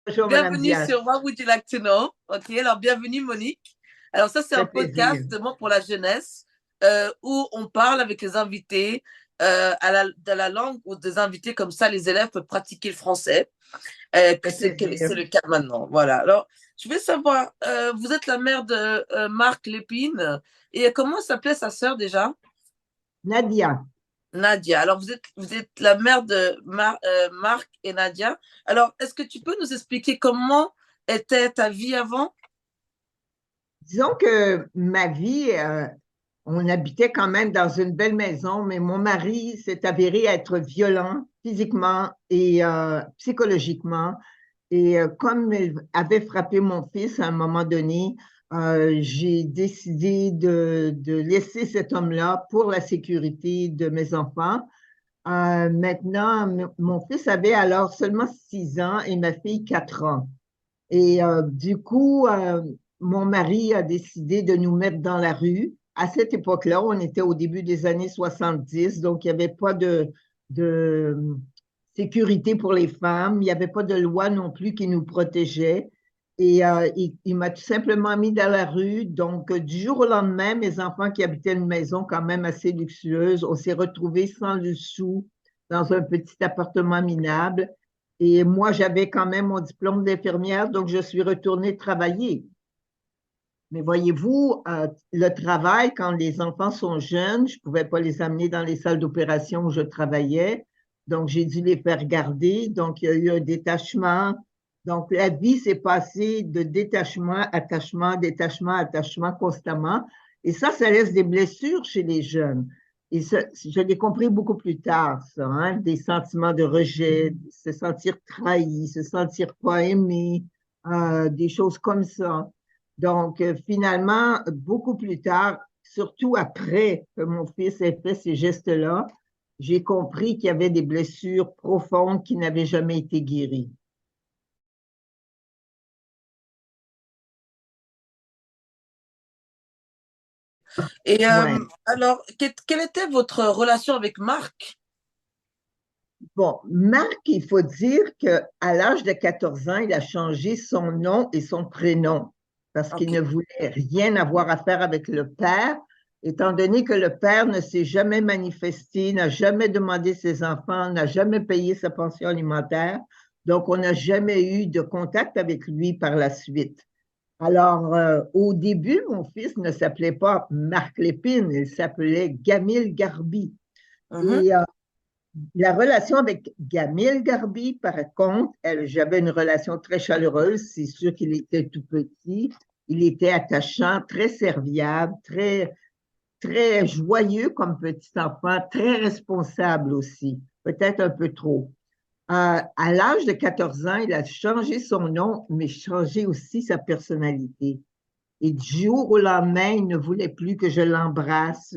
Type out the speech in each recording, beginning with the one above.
Bonjour, Madame Bienvenue Diaz. sur What Would You Like to Know? Ok, alors bienvenue Monique. Alors ça, c'est Ça un fait plaisir. podcast pour la jeunesse où on parle avec les invités de la langue ou des invités comme ça, les élèves peuvent pratiquer le français. Ça fait plaisir. C'est le cas maintenant. Voilà. Alors, je vais savoir, vous êtes la mère de Marc Lépine et comment s'appelait sa sœur déjà? Nadia, Nadia. Alors, vous êtes la mère de Marc et Nadia. Alors, est-ce que tu peux nous expliquer comment était ta vie avant? disons que ma vie, on habitait quand même dans une belle maison, mais mon mari s'est avéré être violent physiquement et psychologiquement. Et comme il avait frappé mon fils à un moment donné, j'ai décidé de laisser cet homme-là pour la sécurité de mes enfants. Maintenant, mon fils avait alors seulement 6 ans et ma fille 4 ans. Et du coup, mon mari a décidé de nous mettre dans la rue. À cette époque-là, on était au début des années 70, donc il n'y avait pas de sécurité pour les femmes, il n'y avait pas de loi non plus qui nous protégeait. Et il m'a tout simplement mis dans la rue. Donc, du jour au lendemain, mes enfants qui habitaient une maison quand même assez luxueuse, on s'est retrouvés sans le sou dans un petit appartement minable. Et moi, j'avais quand même mon diplôme d'infirmière, donc je suis retournée travailler. Mais voyez-vous, le travail, quand les enfants sont jeunes, je ne pouvais pas les amener dans les salles d'opération où je travaillais. Donc, j'ai dû les faire garder. Donc, il y a eu un détachement. Donc, la vie s'est passée de détachement, attachement, détachement, attachement constamment. Et ça laisse des blessures chez les jeunes. Et ça, je l'ai compris beaucoup plus tard, ça, hein, des sentiments de rejet, se sentir trahi, se sentir pas aimé, des choses comme ça. Donc, finalement, beaucoup plus tard, surtout après que mon fils ait fait ces gestes-là, j'ai compris qu'il y avait des blessures profondes qui n'avaient jamais été guéries. Et Ouais. alors, quelle était votre relation avec Marc? Bon, Marc, il faut dire qu'à l'âge de 14 ans, il a changé son nom et son prénom parce qu'il Ok. ne voulait rien avoir à faire avec le père, étant donné que le père ne s'est jamais manifesté, n'a jamais demandé ses enfants, n'a jamais payé sa pension alimentaire. Donc, on n'a jamais eu de contact avec lui par la suite. Alors, au début, mon fils ne s'appelait pas Marc Lépine, il s'appelait Gamil Garbi. Mhm. Et la relation avec Gamil Garbi, par contre, j'avais une relation très chaleureuse. C'est sûr qu'il était tout petit. Il était attachant, très serviable, très joyeux comme petit enfant, très responsable aussi, peut-être un peu trop. À l'âge de 14 ans, il a changé son nom, mais changé aussi sa personnalité. Et du jour au lendemain, il ne voulait plus que je l'embrasse,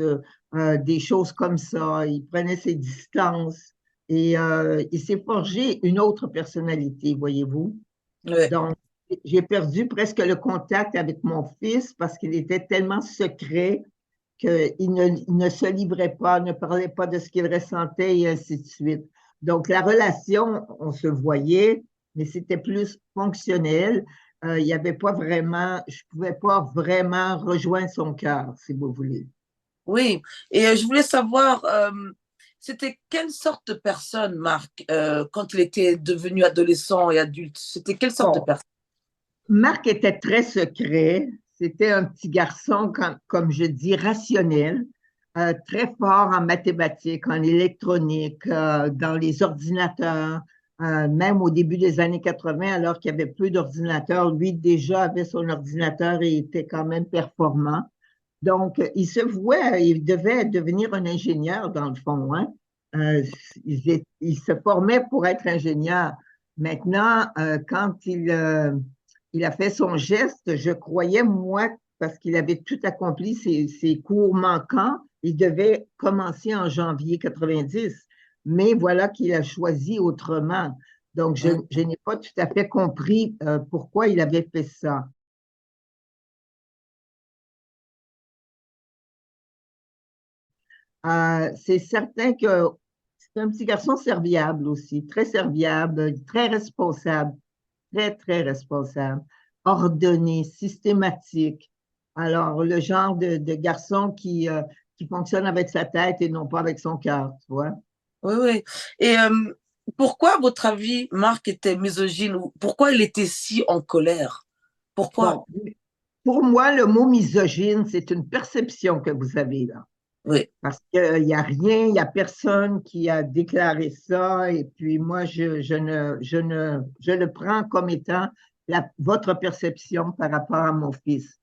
des choses comme ça. Il prenait ses distances et il s'est forgé une autre personnalité, voyez-vous. Ouais. Donc, j'ai perdu presque le contact avec mon fils parce qu'il était tellement secret qu'il ne se livrait pas, ne parlait pas de ce qu'il ressentait et ainsi de suite. Donc, la relation, on se voyait, mais c'était plus fonctionnel. Il n'y avait pas vraiment, je ne pouvais pas vraiment rejoindre son cœur, si vous voulez. Oui. Et je voulais savoir, c'était quelle sorte de personne, Marc, quand il était devenu adolescent et adulte? C'était quelle sorte de Bon, personne? Marc était très secret. C'était un petit garçon, comme je dis, rationnel, très fort en mathématiques, en électronique, dans les ordinateurs. Même au début des années 80, alors qu'il y avait peu d'ordinateurs, lui déjà avait son ordinateur et était quand même performant. Donc, il se vouait, il devait devenir un ingénieur dans le fond, hein. Euh, il se formait pour être ingénieur. Maintenant, quand il a fait son geste, je croyais, moi, parce qu'il avait tout accompli ses cours manquants, il devait commencer en janvier 90. Mais voilà qu'il a choisi autrement. Donc, Hum. je n'ai pas tout à fait compris pourquoi il avait fait ça. C'est certain que c'est un petit garçon serviable aussi, très serviable, très responsable. très, très responsable, ordonné, systématique. Alors, le genre de garçon qui fonctionne avec sa tête et non pas avec son cœur, tu vois. Oui, oui. Et pourquoi, à votre avis, Marc était misogyne ou pourquoi il était si en colère? Pourquoi? Bon, pour moi, le mot misogyne, c'est une perception que vous avez là. Oui. Parce qu'il n'y a rien, il n'y a personne qui a déclaré ça. Et puis moi, je le prends comme étant votre perception par rapport à mon fils.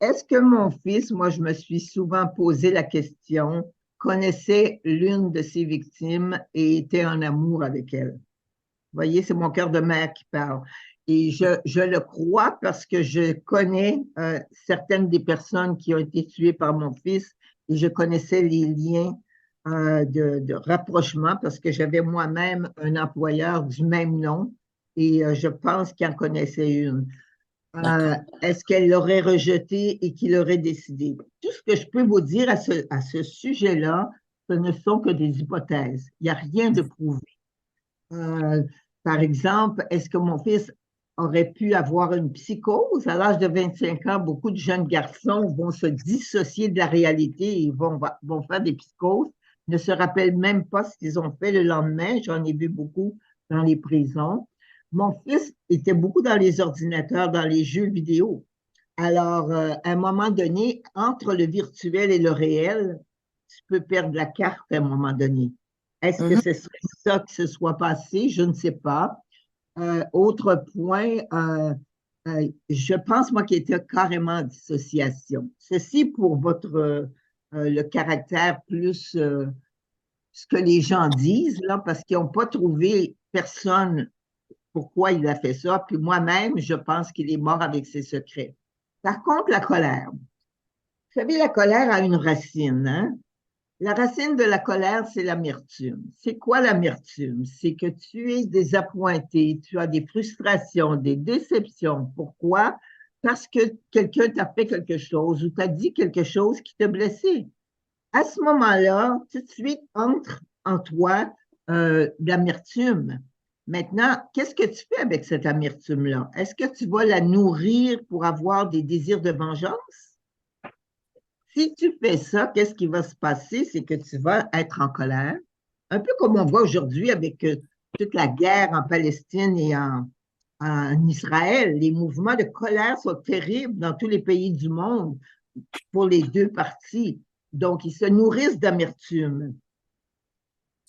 Est-ce que mon fils, moi, je me suis souvent posé la question, connaissait l'une de ses victimes et était en amour avec elle? Vous voyez, c'est mon cœur de mère qui parle. Et je le crois parce que je connais certaines des personnes qui ont été tuées par mon fils et je connaissais les liens de rapprochement parce que j'avais moi-même un employeur du même nom et je pense qu'il en connaissait une. D'accord. Est-ce qu'elle l'aurait rejeté et qu'il aurait décidé? Tout ce que je peux vous dire à ce sujet-là, ce ne sont que des hypothèses. Il n'y a rien de prouvé. Euh, Par exemple, est-ce que mon fils aurait pu avoir une psychose? À l'âge de 25 ans, beaucoup de jeunes garçons vont se dissocier de la réalité et vont faire des psychoses, ne se rappellent même pas ce qu'ils ont fait le lendemain. J'en ai vu beaucoup dans les prisons. Mon fils était beaucoup dans les ordinateurs, dans les jeux vidéo. Alors, à un moment donné, entre le virtuel et le réel, tu peux perdre la carte à un moment donné. Est-ce que Mhm. ce serait ça qui se soit passé? Je ne sais pas. Autre point, je pense, moi, qu'il était carrément en dissociation. Ceci pour le caractère plus ce que les gens disent, là, parce qu'ils n'ont pas trouvé personne pourquoi il a fait ça. Puis moi-même, je pense qu'il est mort avec ses secrets. Par contre, la colère. Vous savez, la colère a une racine, hein? La racine de la colère, c'est l'amertume. C'est quoi l'amertume? C'est que tu es désappointé, tu as des frustrations, des déceptions. Pourquoi? Parce que quelqu'un t'a fait quelque chose ou t'a dit quelque chose qui t'a blessé. À ce moment-là, tout de suite entre en toi l'amertume. Maintenant, qu'est-ce que tu fais avec cette amertume-là? Est-ce que tu vas la nourrir pour avoir des désirs de vengeance? Si tu fais ça, qu'est-ce qui va se passer? C'est que tu vas être en colère, un peu comme on voit aujourd'hui avec toute la guerre en Palestine et en Israël. Les mouvements de colère sont terribles dans tous les pays du monde pour les deux parties. Donc, ils se nourrissent d'amertume.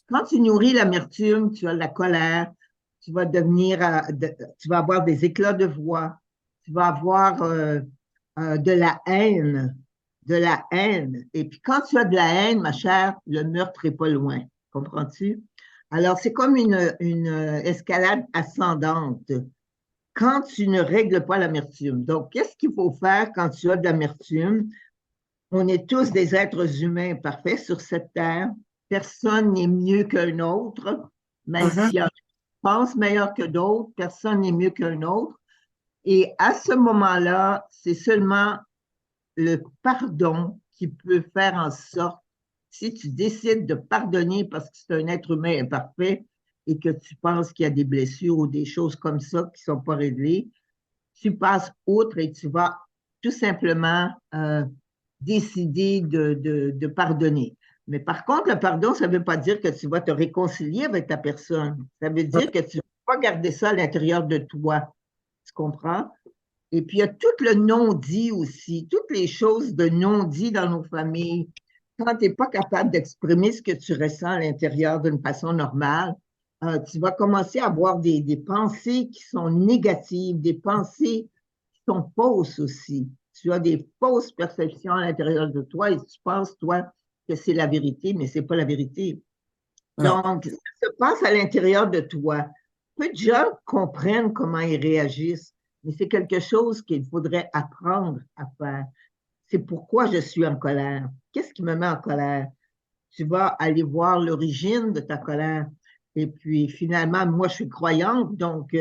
Quand tu nourris l'amertume, tu as de la colère, tu vas tu vas avoir des éclats de voix, tu vas avoir de la haine, de la haine. Et puis quand tu as de la haine, ma chère, le meurtre est pas loin. Comprends-tu? Alors, c'est comme une escalade ascendante quand tu ne règles pas l'amertume. Donc, qu'est-ce qu'il faut faire quand tu as de l'amertume? On est tous des êtres humains parfaits sur cette terre. Personne n'est mieux qu'un autre, même Mhm. s'il y en a qui pensent meilleur que d'autres, personne n'est mieux qu'un autre. Et à ce moment-là, c'est seulement le pardon qui peut faire en sorte, si tu décides de pardonner parce que c'est un être humain imparfait et que tu penses qu'il y a des blessures ou des choses comme ça qui ne sont pas réglées, tu passes outre et tu vas tout simplement décider de pardonner. Mais par contre, le pardon, ça ne veut pas dire que tu vas te réconcilier avec ta personne. Ça veut dire que tu ne vas pas garder ça à l'intérieur de toi. Tu comprends? Et puis, il y a tout le non-dit aussi, toutes les choses de non-dit dans nos familles. Quand tu n'es pas capable d'exprimer ce que tu ressens à l'intérieur d'une façon normale, tu vas commencer à avoir des pensées qui sont négatives, des pensées qui sont fausses aussi. Tu as des fausses perceptions à l'intérieur de toi et tu penses, toi, que c'est la vérité, mais ce n'est pas la vérité. Non. Donc, ça se passe à l'intérieur de toi. Peu de gens comprennent comment ils réagissent, mais c'est quelque chose qu'il faudrait apprendre à faire. C'est pourquoi je suis en colère. Qu'est-ce qui me met en colère? Tu vas aller voir l'origine de ta colère. Et puis, finalement, moi, je suis croyante, donc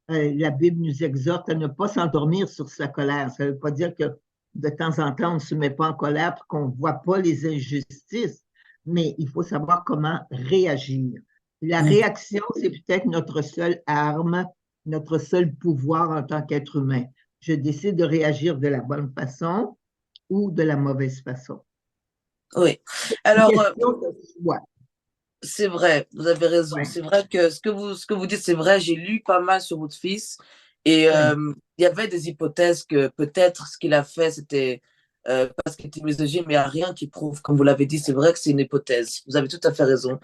la Bible nous exhorte à ne pas s'endormir sur sa colère. Ça ne veut pas dire que de temps en temps, on ne se met pas en colère pour qu'on ne voit pas les injustices, mais il faut savoir comment réagir. La Mhm. réaction, c'est peut-être notre seule arme notre seul pouvoir en tant qu'être humain. Je décide de réagir de la bonne façon ou de la mauvaise façon. Oui. Une Alors, question de choix. c'est vrai, vous avez raison. Ouais, C'est vrai que ce que vous dites, c'est vrai. J'ai lu pas mal sur votre fils et ouais. il y avait des hypothèses que peut-être ce qu'il a fait, c'était parce qu'il était misogyne, mais il n'y a rien qui prouve, comme vous l'avez dit, c'est vrai que c'est une hypothèse. Vous avez tout à fait raison.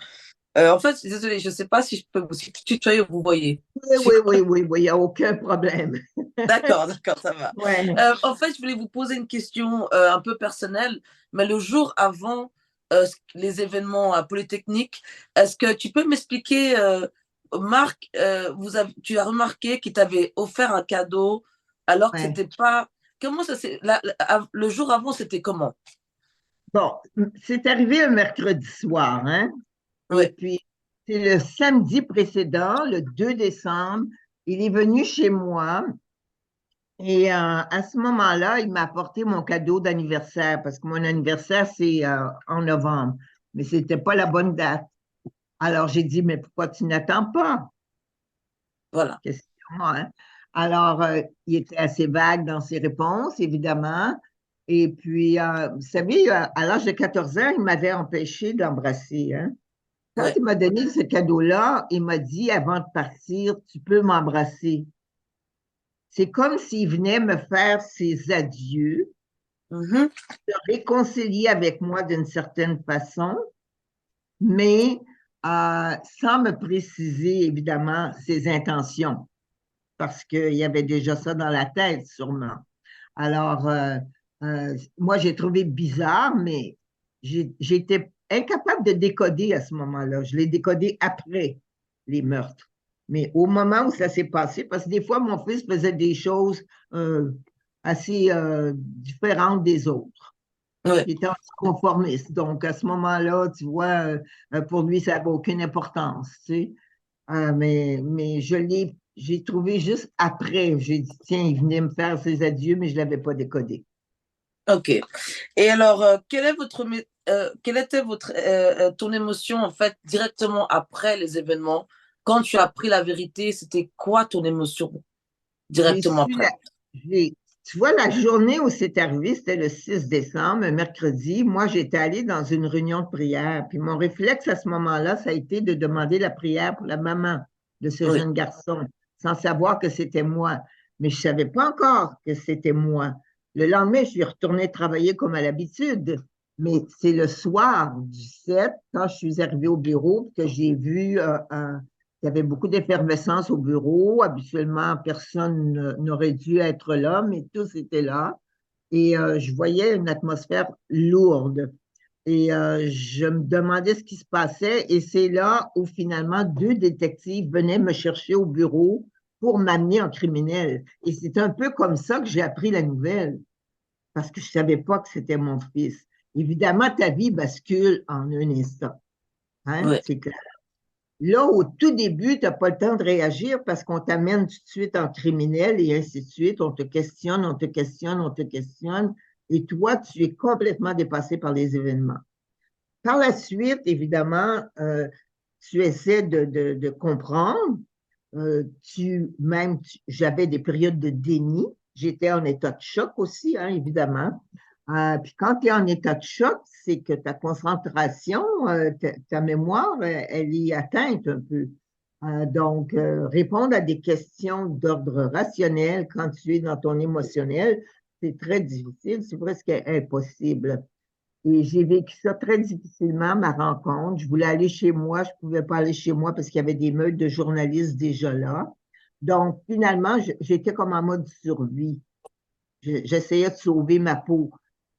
En fait, désolé, je ne sais pas si je peux vous tutoyer ou vous voyez. Oui, oui, oui, oui, oui, il n'y a aucun problème. D'accord, d'accord, ça va. Ouais. En fait, je voulais vous poser une question un peu personnelle, mais le jour avant les événements à Polytechnique, est-ce que tu peux m'expliquer, Marc, tu as remarqué qu'il t'avait offert un cadeau alors que Ouais. c'était pas. Comment ça s'est. Le jour avant, c'était comment? Bon, c'est arrivé un mercredi soir, hein? Et Oui, puis, c'est le samedi précédent, le 2 décembre, il est venu chez moi et à ce moment-là, il m'a apporté mon cadeau d'anniversaire parce que mon anniversaire, c'est en novembre, mais c'était pas la bonne date. Alors, j'ai dit, mais pourquoi tu n'attends pas? voilà. Question, hein? Alors, il était assez vague dans ses réponses, évidemment. Et puis, vous savez, à l'âge de 14 ans, il m'avait empêché d'embrasser, hein. Quand Oui. il m'a donné ce cadeau-là, il m'a dit, avant de partir, tu peux m'embrasser. C'est comme s'il venait me faire ses adieux, Mhm. se réconcilier avec moi d'une certaine façon, mais sans me préciser, évidemment, ses intentions, parce qu'il y avait déjà ça dans la tête, sûrement. Alors, moi, j'ai trouvé bizarre, mais j'étais incapable de décoder à ce moment-là. Je l'ai décodé après les meurtres. Mais au moment où ça s'est passé, parce que des fois, mon fils faisait des choses assez différentes des autres. Oui. Il était conformiste. Donc, à ce moment-là, tu vois, pour lui, ça n'avait aucune importance, tu sais. Mais j'ai trouvé juste après. J'ai dit, tiens, il venait me faire ses adieux, mais je ne l'avais pas décodé. Ok. Et alors, quelle était ton émotion en fait directement après les événements? Quand tu as appris la vérité, c'était quoi ton émotion J'ai directement su après? la, tu vois, la journée où c'est arrivé, c'était le 6 décembre, un mercredi. Moi, j'étais allée dans une réunion de prière. Puis mon réflexe à ce moment-là, ça a été de demander la prière pour la maman de ce Oui, jeune garçon, sans savoir que c'était moi. Mais je ne savais pas encore que c'était moi. Le lendemain, je suis retournée travailler comme à l'habitude. Mais c'est le soir du 7, quand je suis arrivée au bureau, que j'ai vu il y avait beaucoup d'effervescence au bureau. Habituellement, personne n'aurait dû être là, mais tous étaient là. Et je voyais une atmosphère lourde. Et je me demandais ce qui se passait. Et c'est là où finalement deux détectives venaient me chercher au bureau pour m'amener en criminel. Et c'est un peu comme ça que j'ai appris la nouvelle, parce que je ne savais pas que c'était mon fils. Évidemment, ta vie bascule en un instant. Hein? oui. C'est clair. Là, au tout début, tu n'as pas le temps de réagir parce qu'on t'amène tout de suite en criminel et ainsi de suite. On te questionne, on te questionne, on te questionne. Et toi, tu es complètement dépassé par les événements. Par la suite, évidemment, tu essaies de comprendre. J'avais des périodes de déni. J'étais en état de choc aussi, hein, évidemment. Puis quand tu es en état de choc, c'est que ta concentration, ta mémoire, elle est atteinte un peu. Donc, répondre à des questions d'ordre rationnel quand tu es dans ton émotionnel, c'est très difficile, c'est presque impossible. Et j'ai vécu ça très difficilement, ma rencontre. Je voulais aller chez moi, je ne pouvais pas aller chez moi parce qu'il y avait des meutes de journalistes déjà là. Donc, finalement, j'étais comme en mode survie. J'essayais de sauver ma peau.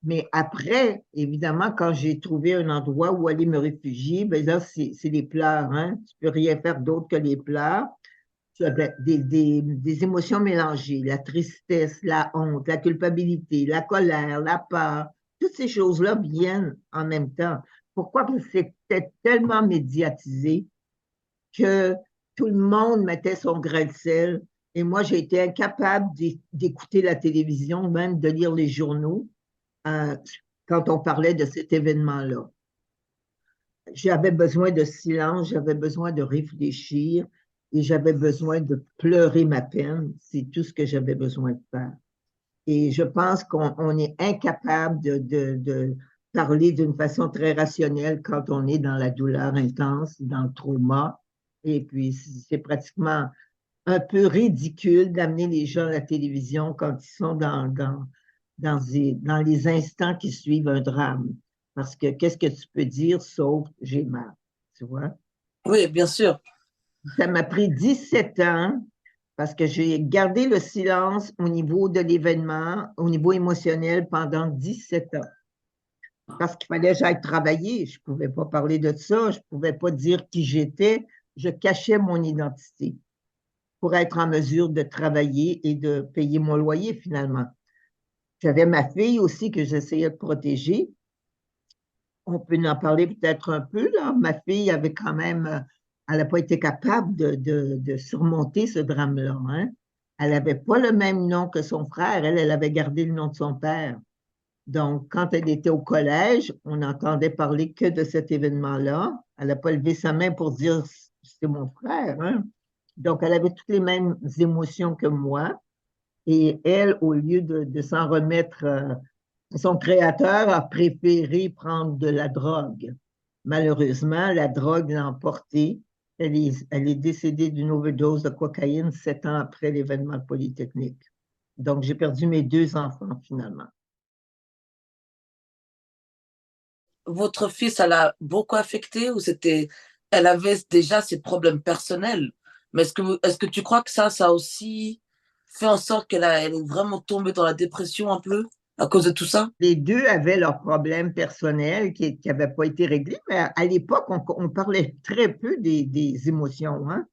Mais après, évidemment, quand j'ai trouvé un endroit où aller me réfugier, ben là, c'est les pleurs, hein. Tu peux rien faire d'autre que les pleurs. Tu as des émotions mélangées, la tristesse, la honte, la culpabilité, la colère, la peur. Toutes ces choses-là viennent en même temps. Pourquoi? Parce que c'était tellement médiatisé que tout le monde mettait son grain de sel. Et moi, j'ai été incapable d'écouter la télévision, même de lire les journaux euh, quand on parlait de cet événement-là. J'avais besoin de silence, j'avais besoin de réfléchir. et j'avais besoin de pleurer ma peine. C'est tout ce que j'avais besoin de faire. Et je pense qu'on est incapable de parler d'une façon très rationnelle quand on est dans la douleur intense, dans le trauma. Et puis, c'est pratiquement un peu ridicule d'amener les gens à la télévision quand ils sont dans les instants qui suivent un drame. Parce que qu'est-ce que tu peux dire sauf j'ai mal, tu vois? Oui, bien sûr. Ça m'a pris 17 ans parce que j'ai gardé le silence au niveau de l'événement, au niveau émotionnel pendant 17 ans. Parce qu'il fallait que j'aille travailler. Je ne pouvais pas parler de ça. Je ne pouvais pas dire qui j'étais. Je cachais mon identité pour être en mesure de travailler et de payer mon loyer finalement. J'avais ma fille aussi que j'essayais de protéger. On peut en parler peut-être un peu, là. Ma fille avait quand même, elle n'a pas été capable de surmonter ce drame-là, hein. Elle n'avait pas le même nom que son frère. Elle avait gardé le nom de son père. Donc, quand elle était au collège, on n'entendait parler que de cet événement-là. Elle n'a pas levé sa main pour dire c'est mon frère, hein. Donc, elle avait toutes les mêmes émotions que moi. Et elle, au lieu de s'en remettre son créateur, a préféré prendre de la drogue. Malheureusement, la drogue l'a emportée. Elle est décédée d'une overdose de cocaïne 7 ans après l'événement polytechnique. Donc, j'ai perdu mes 2 enfants finalement. Votre fille, ça l'a beaucoup affectée ou elle avait déjà ses problèmes personnels? Mais est-ce que tu crois que ça a aussi fait en sorte elle est vraiment tombée dans la dépression un peu à cause de tout ça? Les deux avaient leurs problèmes personnels qui n'avaient pas été réglés, mais à l'époque, on parlait très peu des émotions, hein,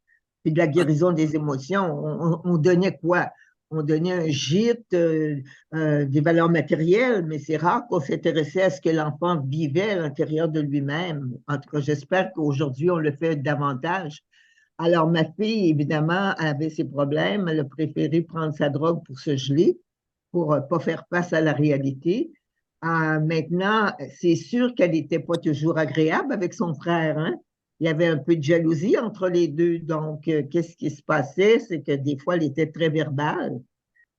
puis de la guérison des émotions. On donnait quoi? On donnait un gîte, des valeurs matérielles, mais c'est rare qu'on s'intéressait à ce que l'enfant vivait à l'intérieur de lui-même. En tout cas, j'espère qu'aujourd'hui, on le fait davantage. Alors, ma fille, évidemment, avait ses problèmes. Elle a préféré prendre sa drogue pour se geler, pour ne pas faire face à la réalité. Maintenant, c'est sûr qu'elle n'était pas toujours agréable avec son frère, hein. Il y avait un peu de jalousie entre les deux. Donc, qu'est-ce qui se passait? C'est que des fois, elle était très verbale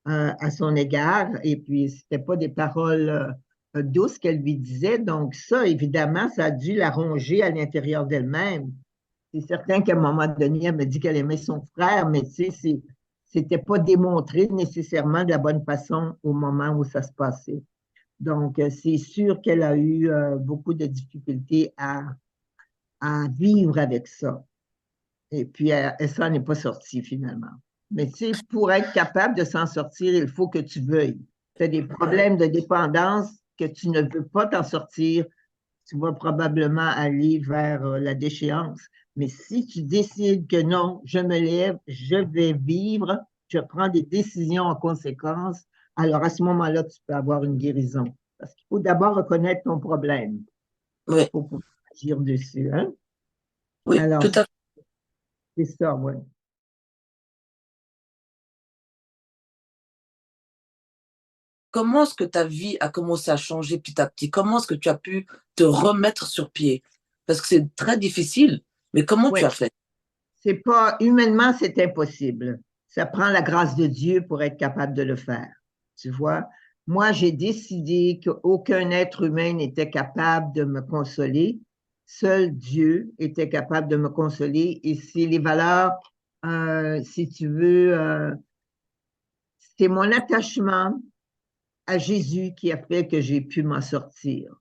à son égard et puis c'était pas des paroles douces qu'elle lui disait. Donc, ça, évidemment, ça a dû la ronger à l'intérieur d'elle-même. C'est certain qu'à un moment donné, elle me dit qu'elle aimait son frère, mais tu sais, c'était pas démontré nécessairement de la bonne façon au moment où ça se passait. Donc, c'est sûr qu'elle a eu beaucoup de difficultés à vivre avec ça. Et puis, elle s'en est pas sortie finalement. Mais tu sais, pour être capable de s'en sortir, il faut que tu veuilles. Tu as des problèmes de dépendance que tu ne veux pas t'en sortir, tu vas probablement aller vers la déchéance. Mais si tu décides que non, je me lève, je vais vivre, je prends des décisions en conséquence, alors à ce moment-là, tu peux avoir une guérison. Parce qu'il faut d'abord reconnaître ton problème Oui, pour pouvoir agir dessus, hein? oui, Alors, tout à fait. c'est ça, oui. Comment est-ce que ta vie a commencé à changer petit à petit? Comment est-ce que tu as pu te remettre sur pied? Parce que c'est très difficile, mais comment tu Oui, as fait? c'est pas, humainement, c'est impossible. Ça prend la grâce de Dieu pour être capable de le faire. Tu vois? Moi, j'ai décidé qu'aucun être humain n'était capable de me consoler. Seul Dieu était capable de me consoler. Et c'est les valeurs, si tu veux, c'est mon attachement à Jésus qui a fait que j'ai pu m'en sortir.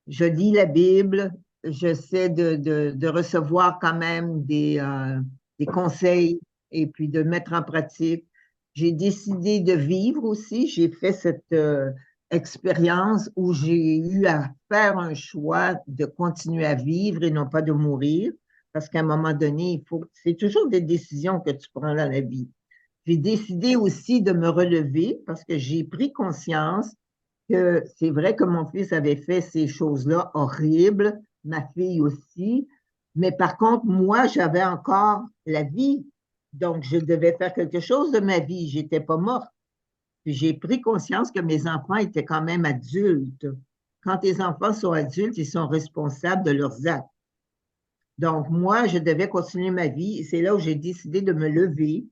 Je lis la Bible, j'essaie de recevoir quand même des conseils et puis de mettre en pratique. J'ai décidé de vivre aussi. J'ai fait cette expérience où j'ai eu à faire un choix de continuer à vivre et non pas de mourir. Parce qu'à un moment donné, c'est toujours des décisions que tu prends dans la vie. J'ai décidé aussi de me relever parce que j'ai pris conscience que c'est vrai que mon fils avait fait ces choses-là horribles, ma fille aussi, mais par contre, moi, j'avais encore la vie, donc je devais faire quelque chose de ma vie, j'étais pas morte. Puis j'ai pris conscience que mes enfants étaient quand même adultes. Quand tes enfants sont adultes, ils sont responsables de leurs actes. Donc, moi, je devais continuer ma vie et c'est là où j'ai décidé de me lever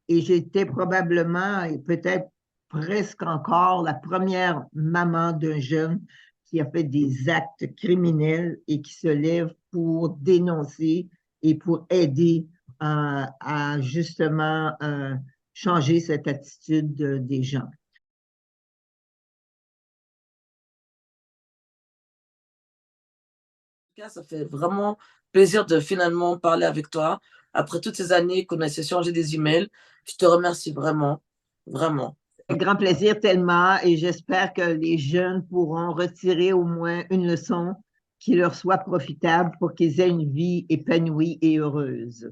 et j'étais probablement, et peut-être presque encore, la première maman d'un jeune qui a fait des actes criminels et qui se lève pour dénoncer et pour aider à justement changer cette attitude des gens. Cas, ça fait vraiment plaisir de finalement parler avec toi. Après toutes ces années qu'on a échangé des emails, je te remercie vraiment, vraiment. Un grand plaisir tellement et j'espère que les jeunes pourront retirer au moins une leçon qui leur soit profitable pour qu'ils aient une vie épanouie et heureuse.